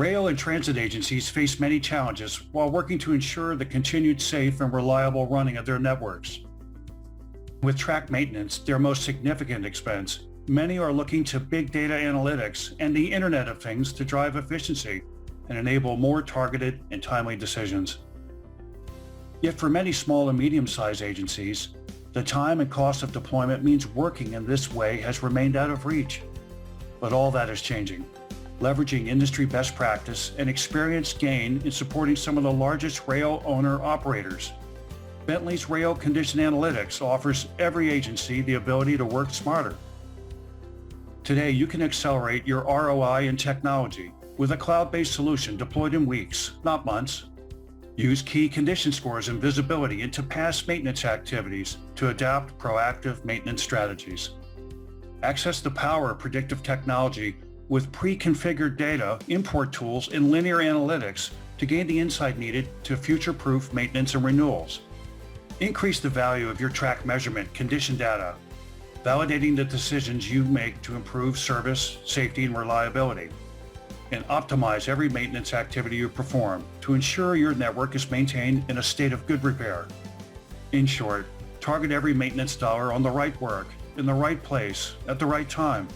Rail and transit agencies face many challenges while working to ensure the continued safe and reliable running of their networks. With track maintenance, their most significant expense, many are looking to big data analytics and the Internet of Things to drive efficiency and enable more targeted and timely decisions. Yet for many small and medium-sized agencies, the time and cost of deployment means working in this way has remained out of reach. But all that is changing, leveraging industry best practice and experience gained in supporting some of the largest rail owner-operators. Bentley's Rail Condition Analytics offers every agency the ability to work smarter. Today, you can accelerate your ROI in technology with a cloud-based solution deployed in weeks, not months. Use key condition scores and visibility into past maintenance activities to adapt proactive maintenance strategies. Access the power of predictive technology with pre-configured data, import tools, and linear analytics to gain the insight needed to future-proof maintenance and renewals. Increase the value of your track measurement condition data, validating the decisions you make to improve service, safety, and reliability. And optimize every maintenance activity you perform to ensure your network is maintained in a state of good repair. In short, target every maintenance dollar on the right work, in the right place, at the right time.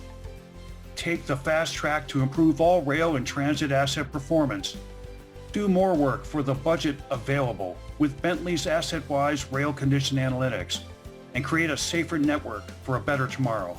Take the fast track to improve all rail and transit asset performance. Do more work for the budget available with Bentley's AssetWise Rail Condition Analytics and create a safer network for a better tomorrow.